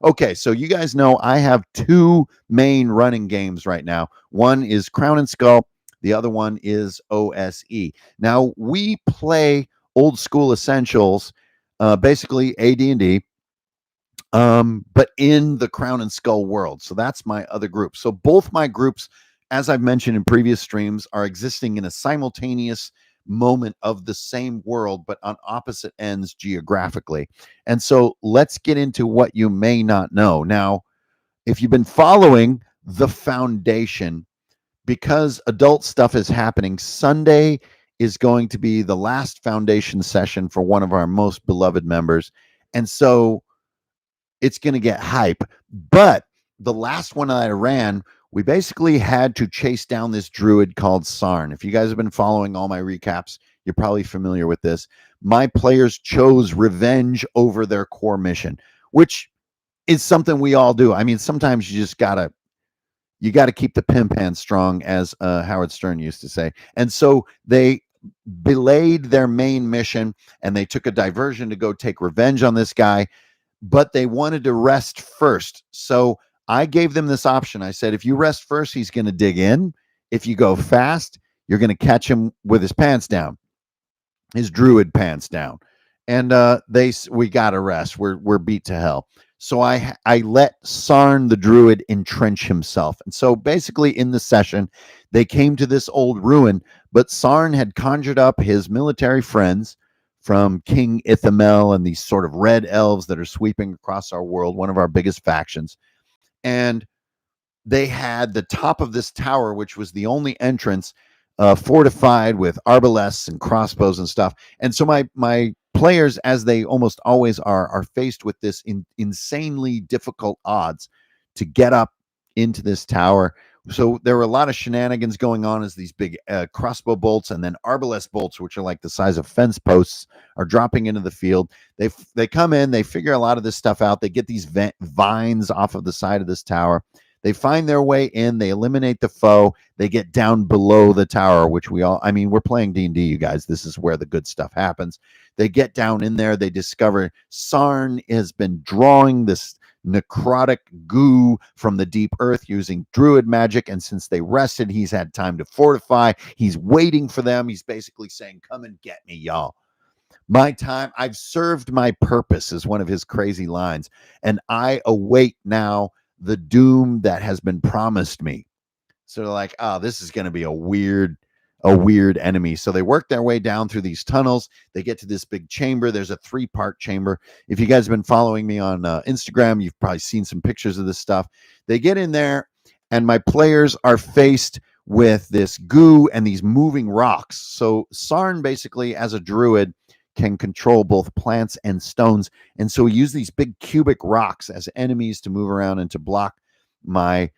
Okay, so you guys know I have two main running games right now. One is Crown and Skull, the other one is OSE. Now we play old school essentials, basically AD&D, but in the Crown and Skull world. So that's my other group. So both my groups, as I've mentioned in previous streams, are existing in a simultaneous moment of the same world, but on opposite ends geographically. And so let's get into what you may not know. Now, if you've been following the foundation, because adult stuff is happening, Sunday is going to be the last foundation session for one of our most beloved members. And so it's going to get hype. But the last one I ran, we basically had to chase down this druid called Sarn. If you guys have been following all my recaps, you're probably familiar with this. My players chose revenge over their core mission, which is something we all do. I mean, sometimes you just gotta keep the pimp hand strong, as Howard Stern used to say. And so they belayed their main mission and they took a diversion to go take revenge on this guy, but they wanted to rest first. So I gave them this option. I said, if you rest first, he's going to dig in. If you go fast, you're going to catch him with his pants down, his druid pants down. And we got to rest. We're beat to hell. So I let Sarn the druid entrench himself. And so basically in the session, they came to this old ruin, but Sarn had conjured up his military friends from King Ithamel and these sort of red elves that are sweeping across our world, one of our biggest factions. And they had the top of this tower, which was the only entrance, fortified with arbalèsts and crossbows and stuff. And so my players, as they almost always are faced with this insanely difficult odds to get up into this tower. So there were a lot of shenanigans going on as these big crossbow bolts and then arbalest bolts, which are like the size of fence posts, are dropping into the field. They come in, they figure a lot of this stuff out. They get these vines off of the side of this tower. They find their way in. They eliminate the foe. They get down below the tower, which we're playing D&D, you guys. This is where the good stuff happens. They get down in there. They discover Sarn has been drawing this necrotic goo from the deep earth using druid magic. And since they rested, he's had time to fortify. He's waiting for them. He's basically saying, come and get me, y'all. My time, I've served my purpose, is one of his crazy lines. And I await now the doom that has been promised me. So they're like, oh, this is going to be a weird enemy. So they work their way down through these tunnels. They get to this big chamber. There's a 3-part chamber. If you guys have been following me on Instagram, you've probably seen some pictures of this stuff. They get in there, and my players are faced with this goo and these moving rocks. So Sarn, basically, as a druid, can control both plants and stones. And so we use these big cubic rocks as enemies to move around and to block my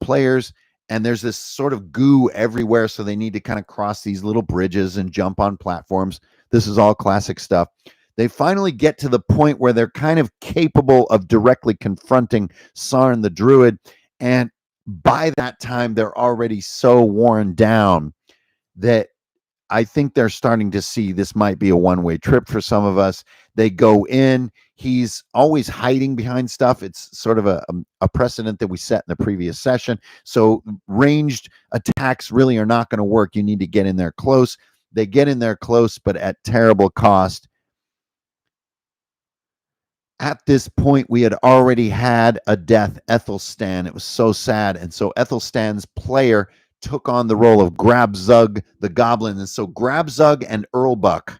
players. And there's this sort of goo everywhere, so they need to kind of cross these little bridges and jump on platforms. This is all classic stuff. They finally get to the point where they're kind of capable of directly confronting Sarn the druid. And by that time, they're already so worn down that I think they're starting to see this might be a one-way trip for some of us. They go in. He's always hiding behind stuff. It's sort of a precedent that we set in the previous session. So ranged attacks really are not going to work. You need to get in there close. They get in there close, but at terrible cost. At this point, we had already had a death, Ethelstan. It was so sad. And so Ethelstan's player took on the role of Grabzug the Goblin. And so Grabzug and Earlbuck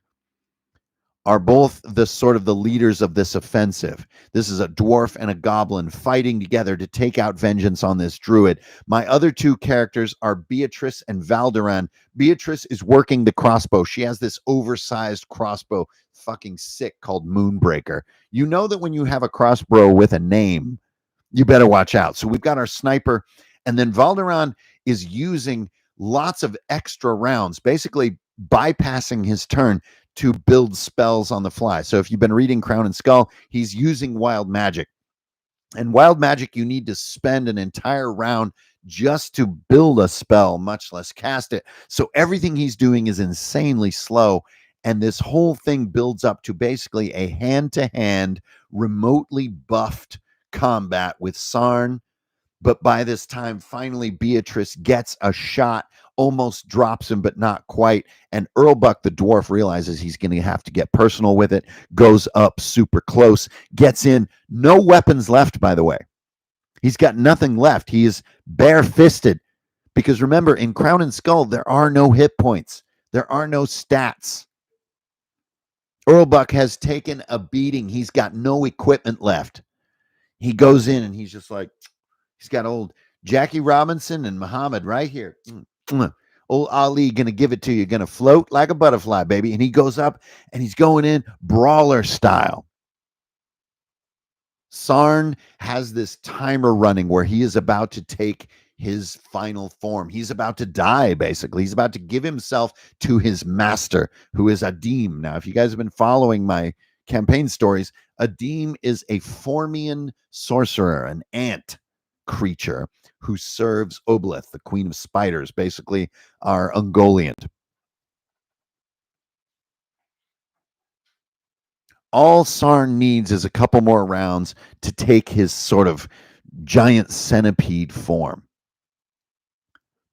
are both the sort of the leaders of this offensive. This is a dwarf and a goblin fighting together to take out vengeance on this druid. My other two characters are Beatrice and Valderan. Beatrice is working the crossbow. She has this oversized crossbow, fucking sick, called Moonbreaker. You know that when you have a crossbow with a name, you better watch out. So we've got our sniper, and then Valderan is using lots of extra rounds, basically bypassing his turn to build spells on the fly. So if you've been reading Crown and Skull, he's using wild magic. And wild magic, you need to spend an entire round just to build a spell, much less cast it. So everything he's doing is insanely slow. And this whole thing builds up to basically a hand-to-hand, remotely buffed combat with Sarn. But by this time, finally, Beatrice gets a shot, almost drops him, but not quite. And Earlbuck, the dwarf, realizes he's going to have to get personal with it, goes up super close, gets in. No weapons left, by the way. He's got nothing left. He is bare-fisted. Because remember, in Crown and Skull, there are no hit points. There are no stats. Earlbuck has taken a beating. He's got no equipment left. He goes in and he's just like, he's got old Jackie Robinson and Muhammad right here. Old Ali going to give it to you. Going to float like a butterfly, baby. And he goes up and he's going in brawler style. Sarn has this timer running where he is about to take his final form. He's about to die, basically. He's about to give himself to his master, who is Adim. Now, if you guys have been following my campaign stories, Adim is a Formian sorcerer, an ant creature who serves Oblith, the queen of spiders, basically our Ungoliant. All Sarn needs is a couple more rounds to take his sort of giant centipede form.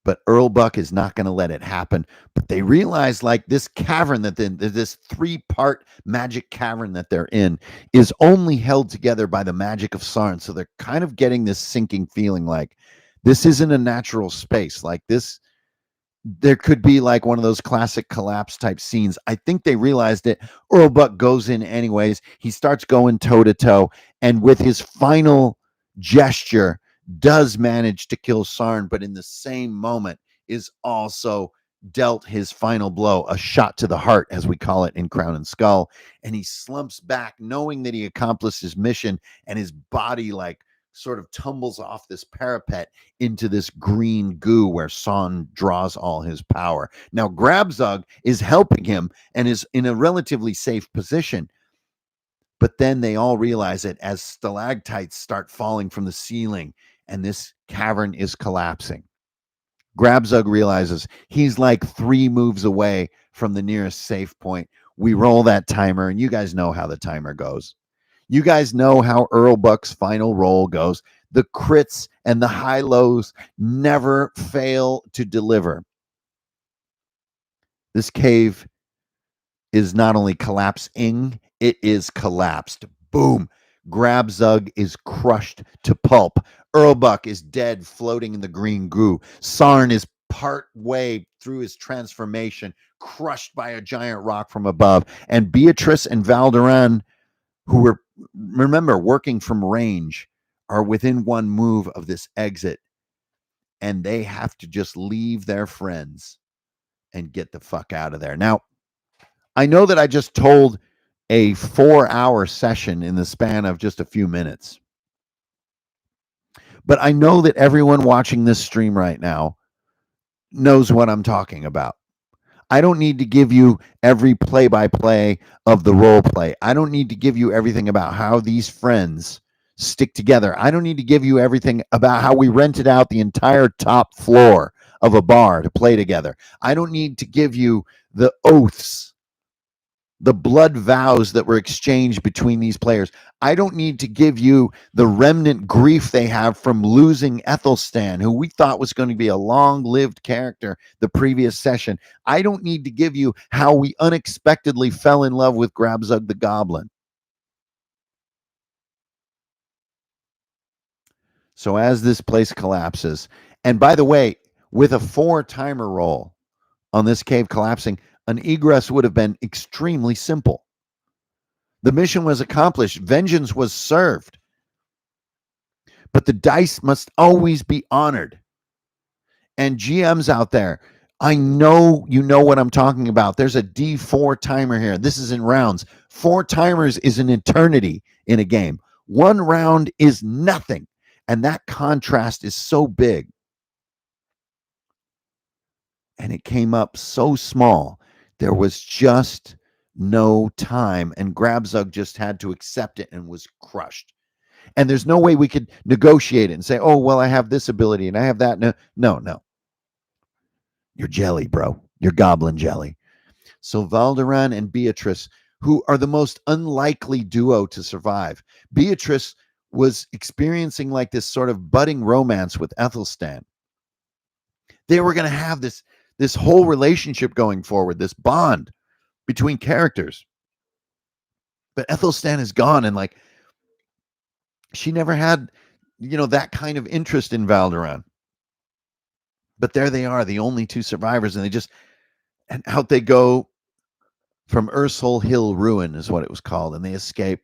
But Earlbuck is not going to let it happen. But they realize, like, this cavern this 3-part magic cavern that they're in is only held together by the magic of Sarn. So they're kind of getting this sinking feeling like this isn't a natural space. Like this, there could be like one of those classic collapse type scenes. I think they realized it. Earlbuck goes in anyways. He starts going toe to toe. And with his final gesture, does manage to kill Sarn, but in the same moment is also dealt his final blow, a shot to the heart, as we call it in Crown and Skull. And he slumps back, knowing that he accomplished his mission, and his body like sort of tumbles off this parapet into this green goo where Sarn draws all his power. Now, Grabzug is helping him and is in a relatively safe position. But then they all realize it as stalactites start falling from the ceiling and this cavern is collapsing. Grabzug realizes he's like 3 moves away from the nearest safe point. We roll that timer, and you guys know how the timer goes. You guys know how Earlbuck's final roll goes. The crits and the high lows never fail to deliver. This cave is not only collapsing, it is collapsed. Boom. Grabzug is crushed to pulp. Earlbuck is dead, floating in the green goo. Sarn is part way through his transformation, crushed by a giant rock from above. And Beatrice and Valderan, who were, remember, working from range, are within 1 move of this exit. And they have to just leave their friends and get the fuck out of there. Now, I know that I just told a 4-hour session in the span of just a few minutes. But I know that everyone watching this stream right now knows what I'm talking about. I don't need to give you every play-by-play of the role play. I don't need to give you everything about how these friends stick together. I don't need to give you everything about how we rented out the entire top floor of a bar to play together. I don't need to give you the oaths, the blood vows that were exchanged between these players. I don't need to give you the remnant grief they have from losing Ethelstan, who we thought was going to be a long-lived character the previous session. I don't need to give you how we unexpectedly fell in love with Grabzug the Goblin. So as this place collapses, and by the way, with a 4 timer roll on this cave collapsing, an egress would have been extremely simple. The mission was accomplished. Vengeance was served. But the dice must always be honored. And GMs out there, I know you know what I'm talking about. There's a D4 timer here. This is in rounds. 4 timers is an eternity in a game. 1 round is nothing. And that contrast is so big. And it came up so small. There was just no time, and Grabzug just had to accept it and was crushed. And there's no way we could negotiate it and say, oh, well, I have this ability and I have that. No. You're jelly, bro. You're goblin jelly. So Valderan and Beatrice, who are the most unlikely duo to survive. Beatrice was experiencing like this sort of budding romance with Ethelstan. They were going to have this whole relationship going forward, this bond between characters. But Ethelstan is gone, and like she never had, that kind of interest in Valderan. But there they are, the only two survivors, and out they go from Ursol Hill Ruin is what it was called, and they escape.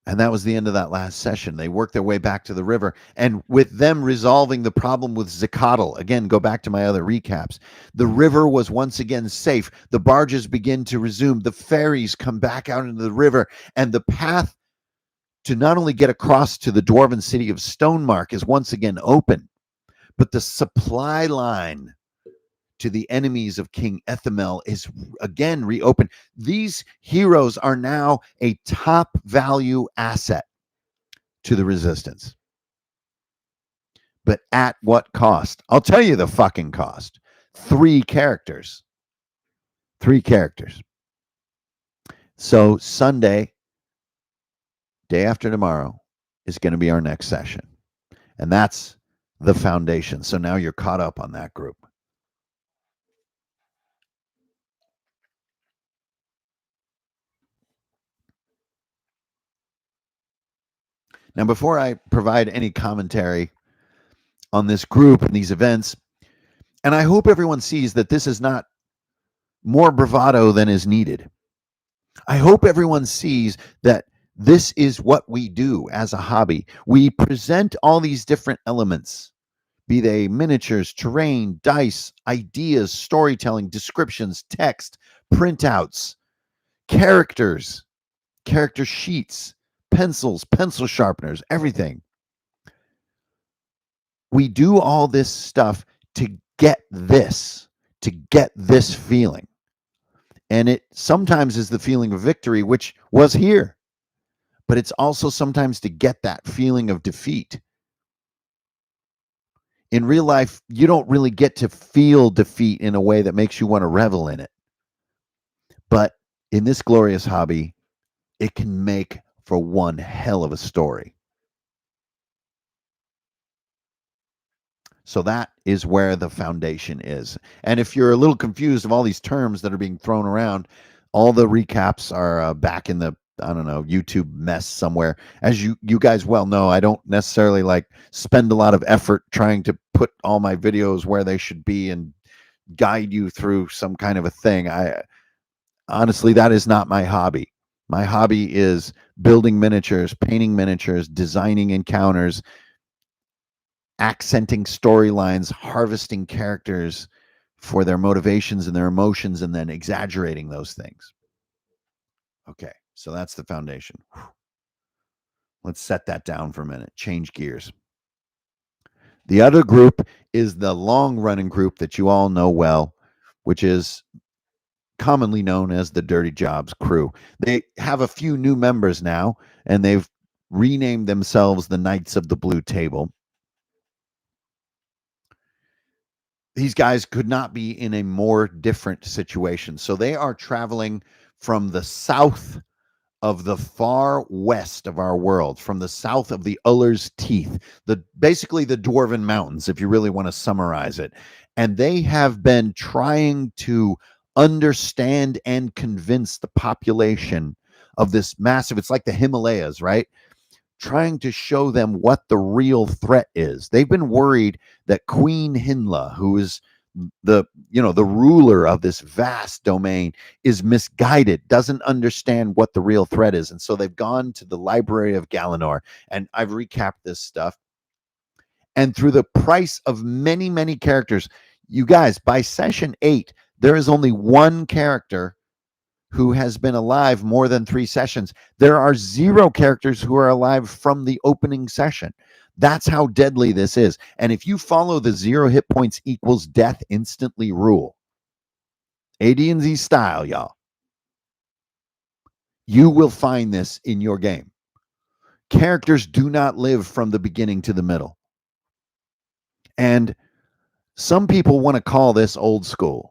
And that was the end of that last session. They worked their way back to the river, and with them resolving the problem with Zicatl, again, go back to my other recaps. The river was once again safe. The barges begin to resume. The ferries come back out into the river, and the path to not only get across to the dwarven city of Stonemark is once again open, but the supply line to the enemies of King Ethamel is again reopened. These heroes are now a top value asset to the resistance. But at what cost? I'll tell you the fucking cost. 3 characters. 3 characters. So Sunday, day after tomorrow, is going to be our next session. And that's the foundation. So now you're caught up on that group. Now, before I provide any commentary on this group and these events, and I hope everyone sees that this is not more bravado than is needed. I hope everyone sees that this is what we do as a hobby. We present all these different elements, be they miniatures, terrain, dice, ideas, storytelling, descriptions, text, printouts, characters, character sheets, pencils, pencil sharpeners, everything. We do all this stuff to get this feeling. And it sometimes is the feeling of victory, which was here. But it's also sometimes to get that feeling of defeat. In real life, you don't really get to feel defeat in a way that makes you want to revel in it. But in this glorious hobby, it can make for one hell of a story. So that is where the foundation is. And if you're a little confused of all these terms that are being thrown around, all the recaps are back in the, I don't know, YouTube mess somewhere. As you guys well know, I don't necessarily like spend a lot of effort trying to put all my videos where they should be and guide you through some kind of a thing. I honestly, that is not my hobby. My hobby is building miniatures, painting miniatures, designing encounters, accenting storylines, harvesting characters for their motivations and their emotions, and then exaggerating those things. Okay, so that's the foundation. Let's set that down for a minute. Change gears. The other group is the long-running group that you all know well, which is commonly known as the Dirty Jobs crew. They have a few new members now, and they've renamed themselves the Knights of the Blue Table. These guys could not be in a more different situation. So they are traveling from the south of the far west of our world, from the south of the Uller's Teeth, basically the Dwarven Mountains, if you really want to summarize it. And they have been trying to understand and convince the population of this massive, it's like the Himalayas, right? Trying to show them what the real threat is. They've been worried that Queen Hinla, who is the ruler of this vast domain, is misguided, doesn't understand what the real threat is. And so they've gone to the Library of Galanor, and I've recapped this stuff. And through the price of many, many characters, you guys, by session 8, there is only one character who has been alive more than 3 sessions. There are 0 characters who are alive from the opening session. That's how deadly this is. And if you follow the 0 hit points equals death instantly rule, AD&Z style, y'all, you will find this in your game. Characters do not live from the beginning to the middle. And some people want to call this old school.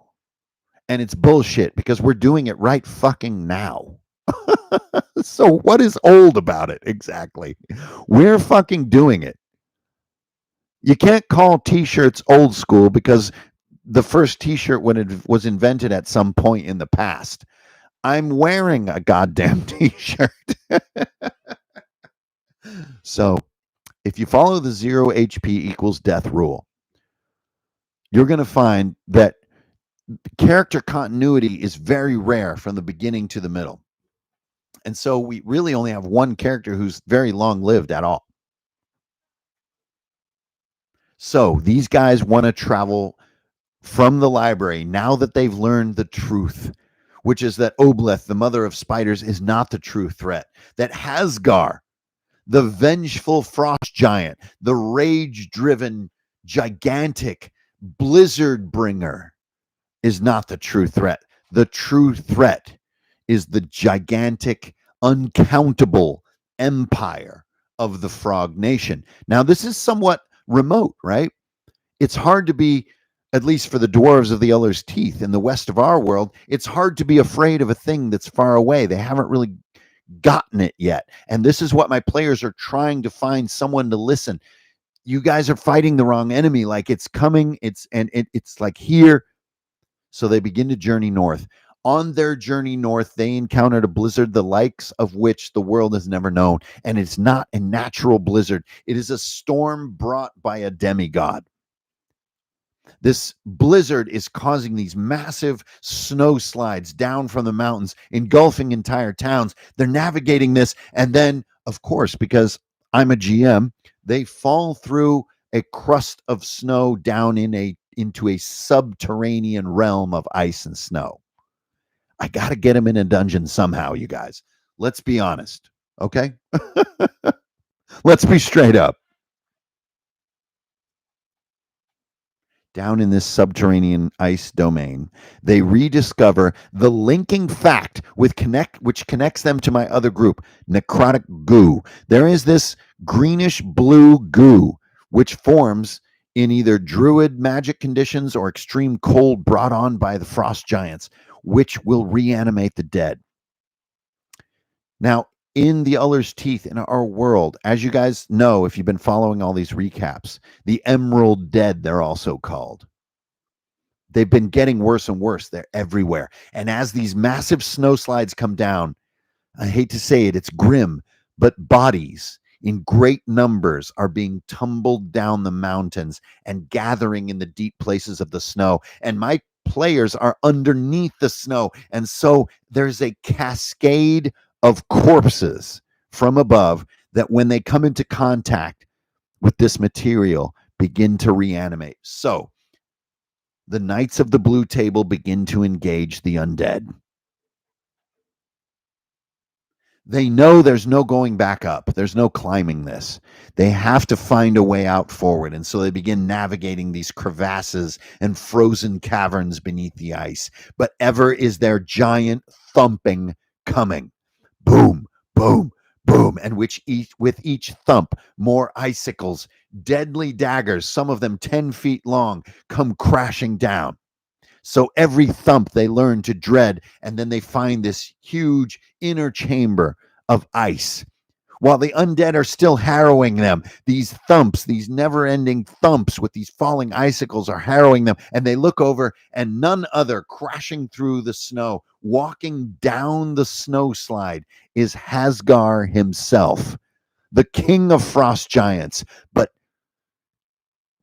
And it's bullshit because we're doing it right fucking now. So what is old about it exactly? We're fucking doing it. You can't call t-shirts old school because the first t-shirt when it was invented at some point in the past. I'm wearing a goddamn t-shirt. So if you follow the 0 HP equals death rule, you're going to find that character continuity is very rare from the beginning to the middle. And so we really only have one character who's very long lived at all. So these guys want to travel from the library now that they've learned the truth, which is that Obleth, the mother of spiders, is not the true threat. That Hagar, the vengeful frost giant, the rage driven, gigantic blizzard bringer, is not the true threat. The true threat is the gigantic, uncountable empire of the Frog Nation. Now, this is somewhat remote, right? It's hard to be, at least for the dwarves of the Eller's Teeth in the west of our world, it's hard to be afraid of a thing that's far away. They haven't really gotten it yet. And this is what my players are trying to find someone to listen. You guys are fighting the wrong enemy. Like it's coming, it's like here. So they begin to journey north. On their journey north, they encountered a blizzard the likes of which the world has never known. And it's not a natural blizzard, it is a storm brought by a demigod. This blizzard is causing these massive snow slides down from the mountains, engulfing entire towns. They're navigating this. And then, of course, because I'm a GM, they fall through a crust of snow down into a subterranean realm of ice and snow. I got to get them in a dungeon somehow, you guys. Let's be honest. Okay? Let's be straight up. Down in this subterranean ice domain, they rediscover the linking fact which connects them to my other group, necrotic goo. There is this greenish blue goo which forms in either druid magic conditions or extreme cold brought on by the frost giants, which will reanimate the dead. Now, in the Uller's Teeth, in our world, as you guys know, if you've been following all these recaps, the Emerald Dead, they're also called. They've been getting worse and worse. They're everywhere. And as these massive snow slides come down, I hate to say it, it's grim, but bodies in great numbers are being tumbled down the mountains and gathering in the deep places of the snow. And my players are underneath the snow. And so there's a cascade of corpses from above that when they come into contact with this material begin to reanimate. So the Knights of the Blue Table begin to engage the undead. They know there's no going back up. There's no climbing this. They have to find a way out forward. And so they begin navigating these crevasses and frozen caverns beneath the ice. But ever is their giant thumping coming. Boom, boom, boom. And with each thump, more icicles, deadly daggers, some of them 10 feet long, come crashing down. So every thump they learn to dread, and then they find this huge inner chamber of ice. While the undead are still harrowing them, these thumps, these never-ending thumps with these falling icicles are harrowing them, and they look over, and none other crashing through the snow, walking down the snow slide, is Hagar himself, the king of frost giants, but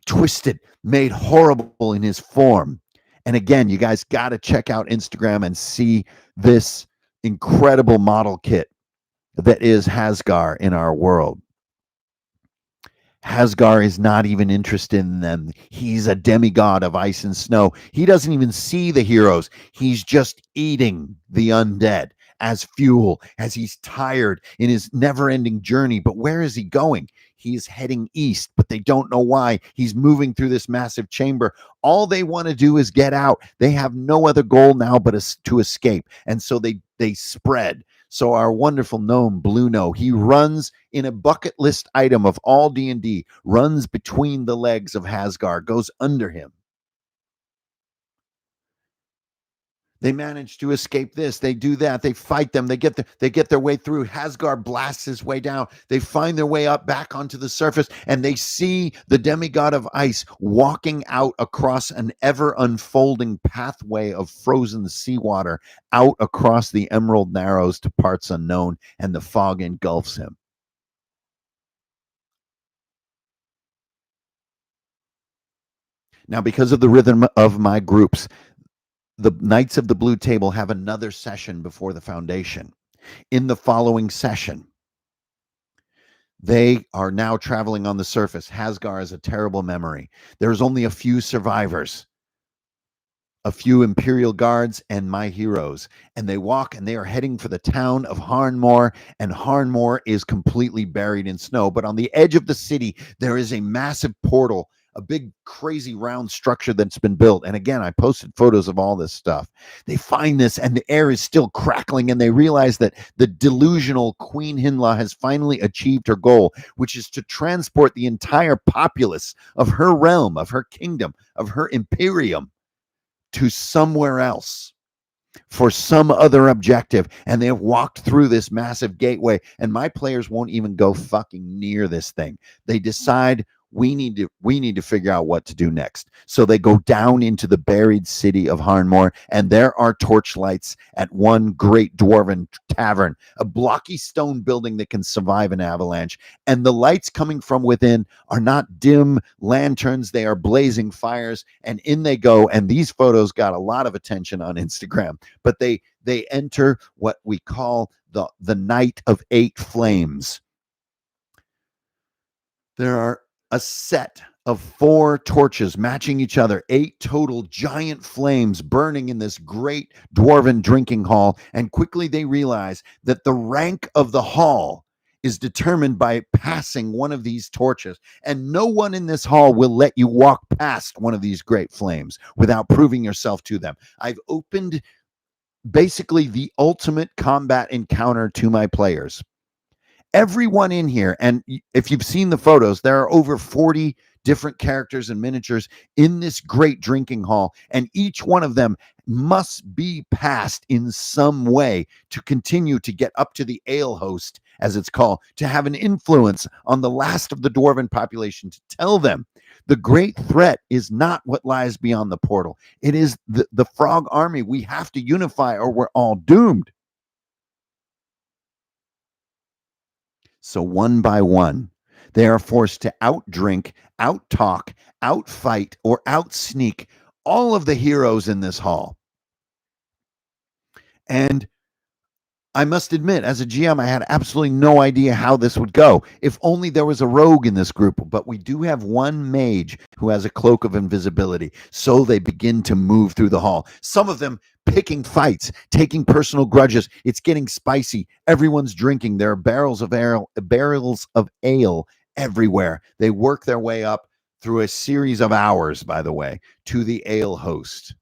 twisted, made horrible in his form. And again, you guys got to check out Instagram and see this incredible model kit that is Hagar in our world. Hagar is not even interested in them. He's a demigod of ice and snow. He doesn't even see the heroes. He's just eating the undead as fuel, as he's tired in his never-ending journey. But where is he going? He is heading east, but they don't know why. He's moving through this massive chamber. All they want to do is get out. They have no other goal now but to escape. And so they spread. So our wonderful gnome, Bluno, he runs in a bucket list item of all D&D, runs between the legs of Hagar, goes under him. They manage to escape this. They do that. They fight them. They get their way through. Hagar blasts his way down. They find their way up back onto the surface, and they see the demigod of ice walking out across an ever unfolding pathway of frozen seawater out across the Emerald Narrows to parts unknown, and the fog engulfs him. Now, because of the rhythm of my groups, the Knights of the Blue Table have another session before the Foundation. In the following session, they are now traveling on the surface. Hagar has a terrible memory. There's only a few survivors, a few Imperial guards, and my heroes. And they walk and they are heading for the town of Harnmore. And Harnmore is completely buried in snow. But on the edge of the city, there is a massive portal, a big, crazy round structure that's been built. And again, I posted photos of all this stuff. They find this, and the air is still crackling. And they realize that the delusional Queen Hinla has finally achieved her goal, which is to transport the entire populace of her realm, of her kingdom, of her imperium to somewhere else for some other objective. And they have walked through this massive gateway, and my players won't even go fucking near this thing. They decide we need to figure out what to do next. So they go down into the buried city of Harnmore, and there are torchlights at one great dwarven tavern, a blocky stone building that can survive an avalanche. And the lights coming from within are not dim lanterns, they are blazing fires. And in they go. And these photos got a lot of attention on Instagram, but they enter what we call the Night of Eight Flames. There are a set of 4 torches matching each other, 8 total giant flames burning in this great dwarven drinking hall. And quickly they realize that the rank of the hall is determined by passing one of these torches. And no one in this hall will let you walk past one of these great flames without proving yourself to them. I've opened basically the ultimate combat encounter to my players. Everyone in here, and if you've seen the photos, there are over 40 different characters and miniatures in this great drinking hall, and each one of them must be passed in some way to continue to get up to the ale host, as it's called, to have an influence on the last of the dwarven population, to tell them the great threat is not what lies beyond the portal. It is the frog army. We have to unify or we're all doomed. So one by one, they are forced to outdrink, outtalk, outfight, or outsneak all of the heroes in this hall. And I must admit, as a GM, I had absolutely no idea how this would go. If only there was a rogue in this group, but we do have one mage who has a cloak of invisibility. So they begin to move through the hall. Some of them picking fights, taking personal grudges. It's getting spicy. Everyone's drinking. There are barrels of ale everywhere. They work their way up through a series of hours, by the way, to the ale host.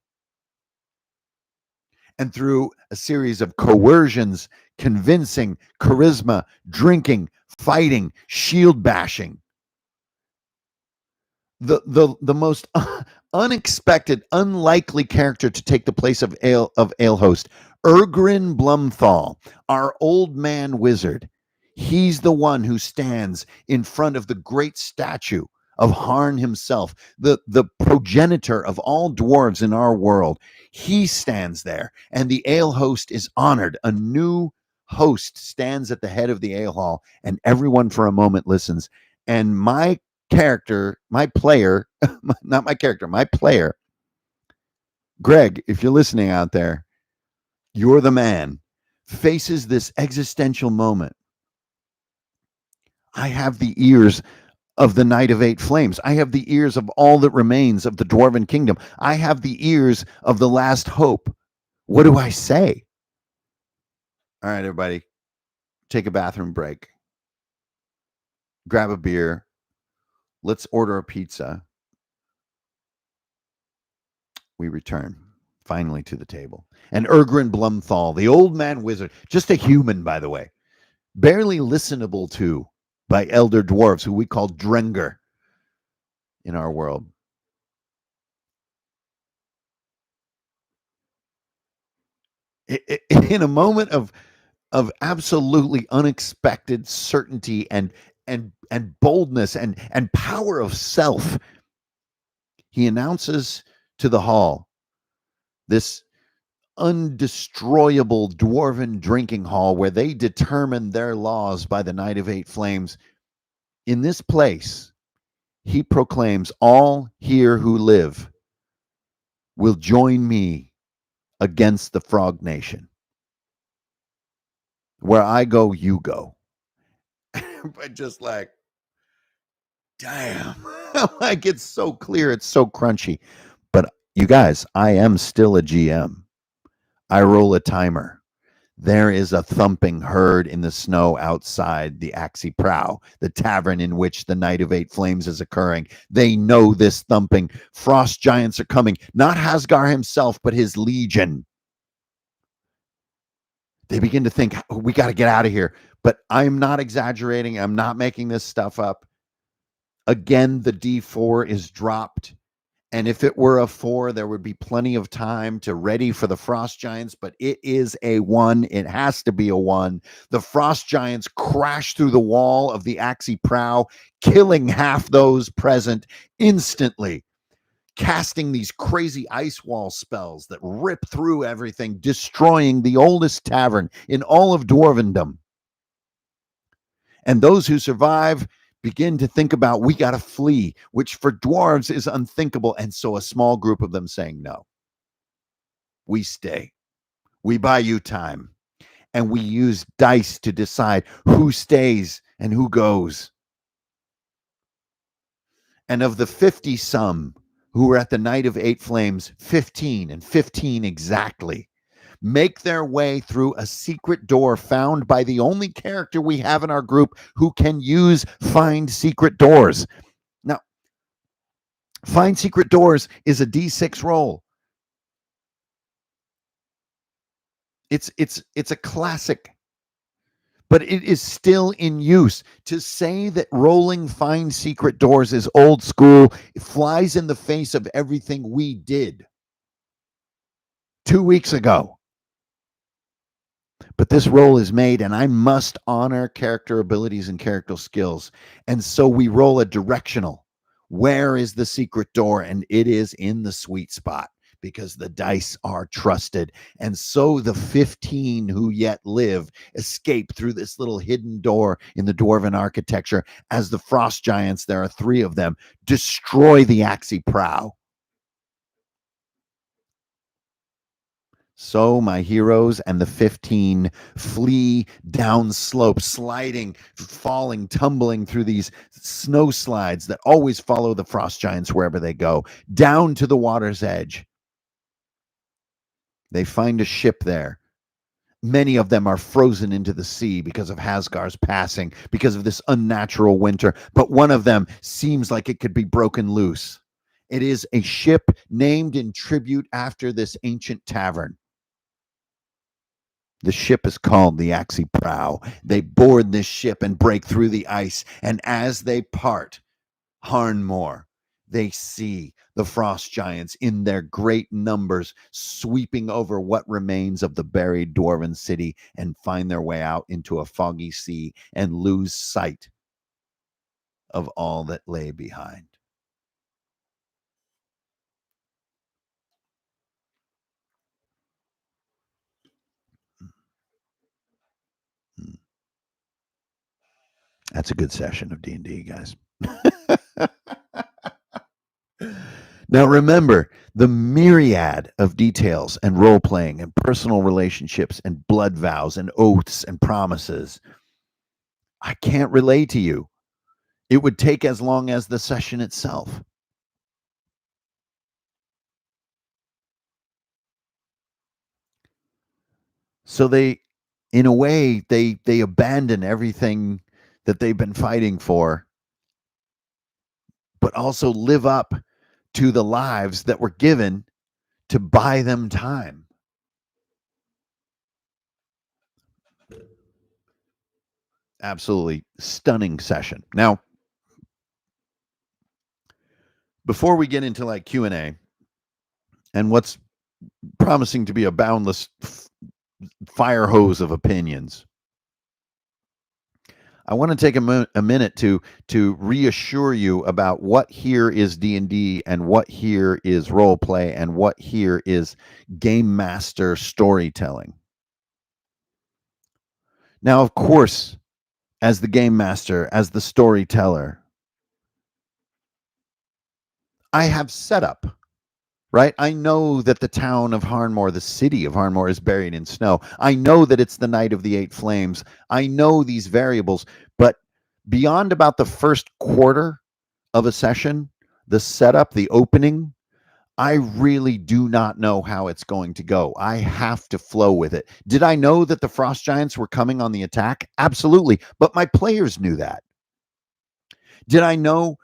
And through a series of coercions, convincing, charisma, drinking, fighting, shield bashing, the most unexpected, unlikely character to take the place of Alehost, Ergrin Blumthal, our old man wizard. He's the one who stands in front of the great statue of Harn himself, the progenitor of all dwarves in our world. He stands there, and the ale host is honored. A new host stands at the head of the ale hall, and everyone for a moment listens. And my character, my player, not my character, my player, Greg, if you're listening out there, you're the man, faces this existential moment. I have the ears of the Night of Eight Flames. I have the ears of all that remains of the Dwarven Kingdom. I have the ears of the last hope. What do I say? All right, everybody, take a bathroom break. Grab a beer. Let's order a pizza. We return finally to the table. And Ergrin Blumthal, the old man wizard, just a human, by the way, barely listenable to by elder dwarves who we call Drenger in our world. In a moment of absolutely unexpected certainty and boldness and power of self, he announces to the hall, this undestroyable dwarven drinking hall where they determine their laws by the Night of Eight Flames. In this place, he proclaims, all here who live will join me against the Frog Nation. Where I go, you go. But just like, damn. Like, it's so clear, it's so crunchy. But you guys, I am still a GM. I roll a timer. There is a thumping heard in the snow outside the Axie Prow, the tavern in which the Night of Eight Flames is occurring. They know this thumping. Frost giants are coming. Not Hagar himself, but his legion. They begin to think, we got to get out of here. But I'm not exaggerating. I'm not making this stuff up. Again, the D4 is dropped. And if it were a 4, there would be plenty of time to ready for the Frost Giants, but it is a 1. It has to be a 1. The Frost Giants crash through the wall of the Axie Prow, killing half those present instantly, casting these crazy ice wall spells that rip through everything, destroying the oldest tavern in all of Dwarvendom. And those who survive begin to think about, we got to flee, which for dwarves is unthinkable. And so a small group of them saying, no, we stay. We buy you time. And we use dice to decide who stays and who goes. And of the 50 some who were at the Night of Eight Flames, 15 and 15 exactly, make their way through a secret door found by the only character we have in our group who can use find secret doors. Now, find secret doors is a D6 roll. It's a classic, but it is still in use. To say that rolling find secret doors is old school, it flies in the face of everything we did 2 weeks ago. But this roll is made, and I must honor character abilities and character skills. And so we roll a directional. Where is the secret door? And it is in the sweet spot because the dice are trusted. And so the 15 who yet live escape through this little hidden door in the dwarven architecture as the Frost Giants, there are 3 of them, destroy the Axie Prow. So my heroes and the 15 flee down slopes, sliding, falling, tumbling through these snow slides that always follow the Frost Giants wherever they go, down to the water's edge. They find a ship there. Many of them are frozen into the sea because of Hasgar's passing, because of this unnatural winter. But one of them seems like it could be broken loose. It is a ship named in tribute after this ancient tavern. The ship is called the Axie Prow. They board this ship and break through the ice. And as they part Harnmore, they see the Frost Giants in their great numbers sweeping over what remains of the buried Dwarven city and find their way out into a foggy sea and lose sight of all that lay behind. That's a good session of D&D, guys. Now remember, the myriad of details and role playing and personal relationships and blood vows and oaths and promises, I can't relay to you. It would take as long as the session itself. So they, in a way, they abandon everything that they've been fighting for, but also live up to the lives that were given to buy them time. Absolutely stunning session. Now, before we get into like Q&A and what's promising to be a boundless fire hose of opinions. I want to take a minute to reassure you about what here is D&D and what here is role play and what here is game master storytelling. Now, of course, as the game master, as the storyteller, I have setup, right? I know that the town of Harnmore, the city of Harnmore, is buried in snow. I know that it's the Night of the Eight Flames. I know these variables, but beyond about the first quarter of a session, the setup, the opening, I really do not know how it's going to go. I have to flow with it. Did I know that the Frost Giants were coming on the attack? Absolutely. But my players knew that. Did I know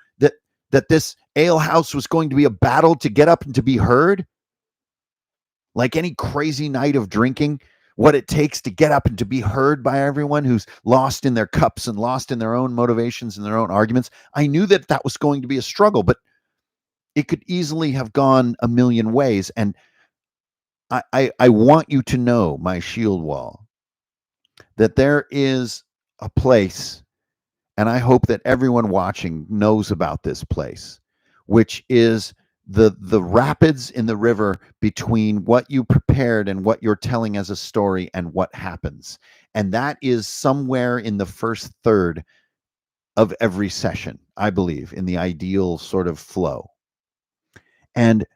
that this ale house was going to be a battle to get up and to be heard? Like any crazy night of drinking, what it takes to get up and to be heard by everyone who's lost in their cups and lost in their own motivations and their own arguments. I knew that that was going to be a struggle, but it could easily have gone a million ways. And I want you to know, my shield wall, that there is a place, and I hope that everyone watching knows about this place, which is the rapids in the river between what you prepared and what you're telling as a story and what happens. And that is somewhere in the first third of every session, I believe, in the ideal sort of flow. And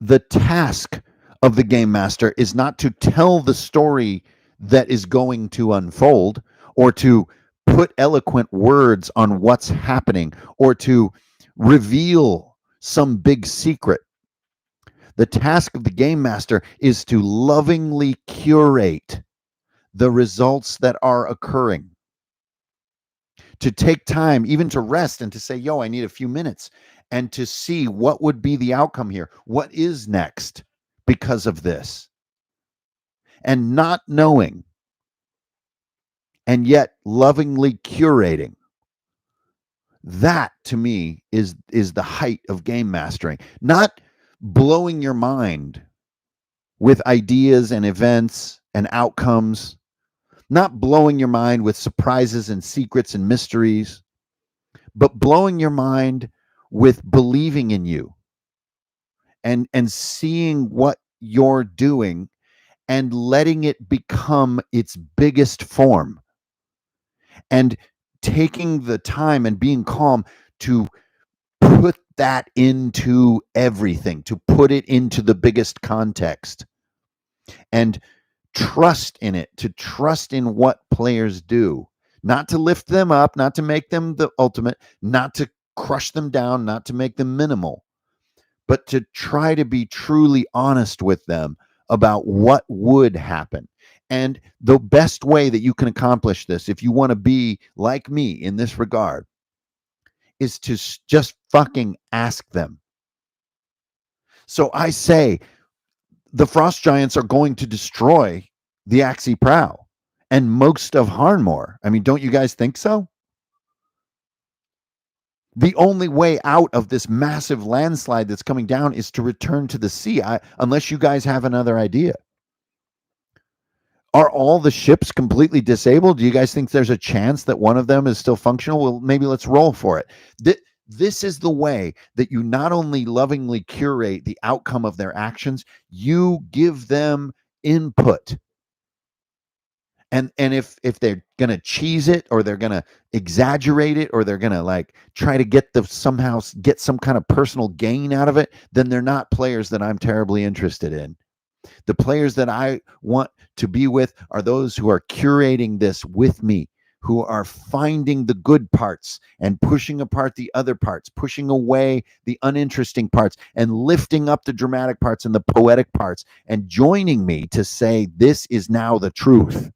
the task of the game master is not to tell the story that is going to unfold, or to put eloquent words on what's happening, or to reveal some big secret. The task of the game master is to lovingly curate the results that are occurring, to take time even to rest and to say, yo, I need a few minutes, and to see what would be the outcome here. What is next because of this? And not knowing, and yet lovingly curating. That to me is the height of game mastering. Not blowing your mind with ideas and events and outcomes, not blowing your mind with surprises and secrets and mysteries, but blowing your mind with believing in you and seeing what you're doing and letting it become its biggest form, and taking the time and being calm to put that into everything, to put it into the biggest context, and trust in it, to trust in what players do, not to lift them up, not to make them the ultimate, not to crush them down, not to make them minimal, but to try to be truly honest with them about what would happen. And the best way that you can accomplish this, if you want to be like me in this regard, is to just fucking ask them. So I say, the Frost Giants are going to destroy the Axie Prow and most of Harnmore. I mean, don't you guys think so? The only way out of this massive landslide that's coming down is to return to the sea, unless you guys have another idea. Are all the ships completely disabled? Do you guys think there's a chance that one of them is still functional? Well, maybe let's roll for it. This is the way that you not only lovingly curate the outcome of their actions, you give them input. And if they're gonna cheese it, or they're gonna exaggerate it, or they're gonna like try to get somehow get some kind of personal gain out of it, then they're not players that I'm terribly interested in. The players that I want to be with are those who are curating this with me, who are finding the good parts and pushing apart the other parts, pushing away the uninteresting parts, and lifting up the dramatic parts and the poetic parts, and joining me to say, this is now the truth.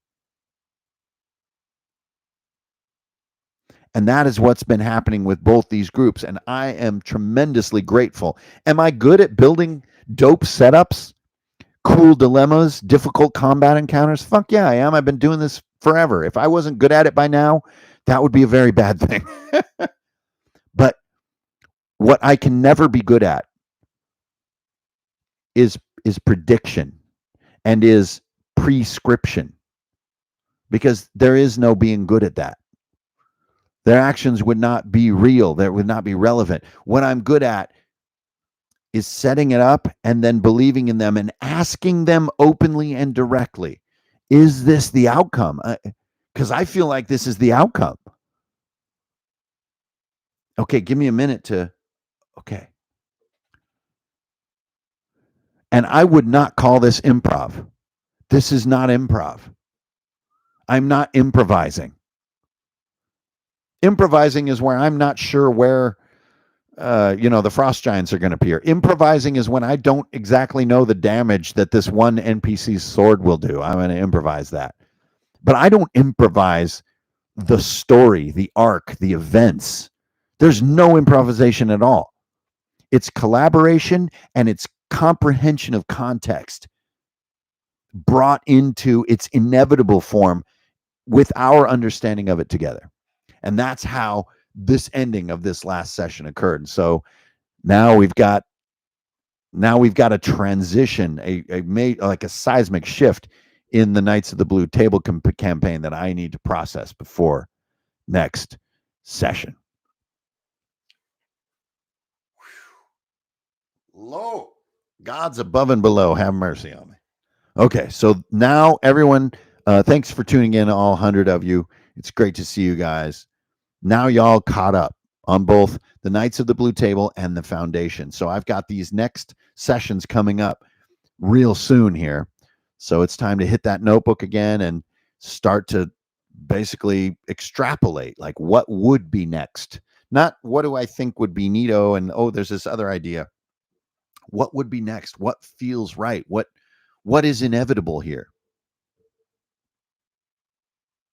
And that is what's been happening with both these groups. And I am tremendously grateful. Am I good at building dope setups? Cool dilemmas, difficult combat encounters? Fuck yeah, I am. I've been doing this forever. If I wasn't good at it by now, that would be a very bad thing. But what I can never be good at is prediction. and is prescription, because there is no being good at that. Their actions would not be real, that would not be relevant. What I'm good at is setting it up and then believing in them and asking them openly and directly, is this the outcome? Because I feel like this is the outcome. Okay, give me a minute to, okay. And I would not call this improv. This is not improv. I'm not improvising. Improvising is where I'm not sure where the frost giants are going to appear. Improvising is when I don't exactly know the damage that this one NPC's sword will do. I'm going to improvise that. But I don't improvise the story, the arc, the events. There's no improvisation at all. It's collaboration and it's comprehension of context brought into its inevitable form with our understanding of it together. And that's how this ending of this last session occurred. So now we've got a transition, like a seismic shift in the Knights of the Blue Table campaign that I need to process before next session. Low. God's above and below. Have mercy on me. Okay, so now everyone, thanks for tuning in, all 100 of you. It's great to see you guys. Now y'all caught up on both the Knights of the Blue Table and the Foundation. So I've got these next sessions coming up real soon here. So it's time to hit that notebook again and start to basically extrapolate, like what would be next. Not what do I think would be neato and, oh, there's this other idea. What would be next? What feels right? What is inevitable here?